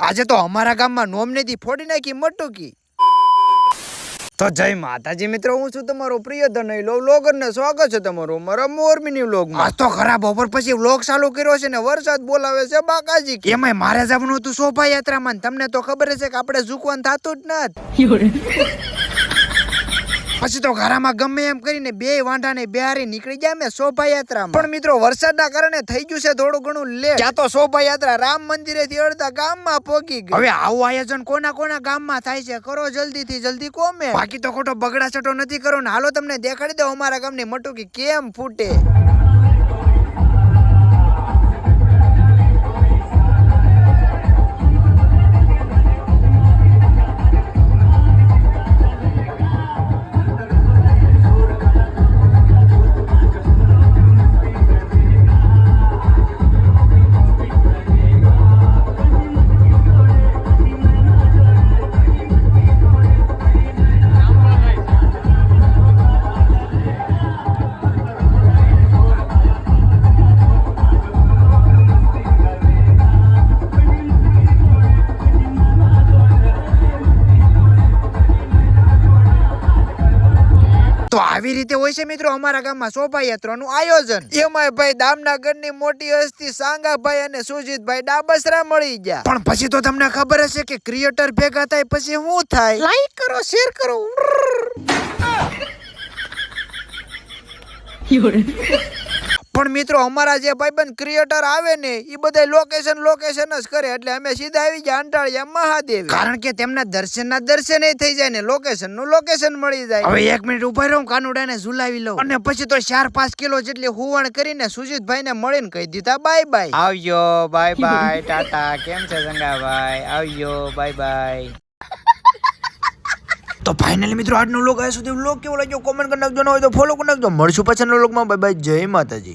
આજે તો અમારા ગામમાં નોમનેથી ફોડી નાખી મટુકી. તો જય માતાજી મિત્રો, હું છું તમારો પ્રિય ધનય વ્લોગર ને સ્વાગત છે તમારું મારા મોરબીની વ્લોગમાં. આજ તો ખરા બપોર પછી વ્લોગ ચાલુ કર્યો છે ને વરસાદ બોલાવે છે બાકાજી. એમાંય મારે જવાનું હતું શોભાયાત્રામાં. તમને તો ખબર છે કે આપણે ઝૂકવાનું થતું જ નથી. પછી તો ઘરામાં ગમે એમ કરીને બે વાંઢાને બિહારી નીકળી ગયા મેં શોભાયાત્રામાં. પણ મિત્રો વરસાદના કારણે થઈ ગયું છે થોડું ઘણું લેટ. ત્યાં તો શોભાયાત્રા રામ મંદિરેથી અડધા ગામમાં પહોંચી ગઈ. હવે આવું આયોજન કોના કોના ગામમાં થાય છે કરો જલ્દી થી જલ્દી કોમેન્ટ. બાકી તો ખોટો બગડાછટો નથી કરો ને હાલો તમને દેખાડી દો અમારા ગામની મટુકી કેમ ફૂટે. તો આવી રીતે હોય છે મિત્રો અમારા ગામમાં શોભાયાત્રાનું આયોજન. એમાંય ભાઈ દામનગરની મોટી હસ્તી સાંગાભાઈ અને સુજીતભાઈ ડાબસરા મળી ગયા. પણ પછી તો તમને ખબર હશે કે ક્રિએટર ભેગા થાય પછી શું થાય. લાઈક કરો, શેર કરો. પણ મિત્રો અમારા જે ભાઈબંધ ક્રિએટર આવે ને એ બધા લોકેશન જ કરે એટલે અમે સીધા આવી ગયા અંટાળિયા મહાદેવ. કારણ કે તેમના દર્શન થઈ જાય ને લોકેશન મળી જાય. હવે 1 મિનિટ ઉભા રહો, કાનુડાને ઝુલાવી લઉં અને પછી તો 4-5 કિલો જેટલી હુવણ કરીને સુજીતભાઈ ને મળીને કહી દીધા બાય બાય. આવજો, બાય બાય, ટાટા. કેમ છે સંગાભાઈ? આવજો, બાય બાય. તો ફાઇનલી મિત્રો આજનો વ્લોગ આવ્યા સુધી વ્લોગ કેવો લાગ્યો કોમેન્ટ કરી નાખજો. ન હોય તો ફોલો કરી નાખજો. મળશું પાછળના વ્લોગમાં. બાય બાય, જય માતાજી.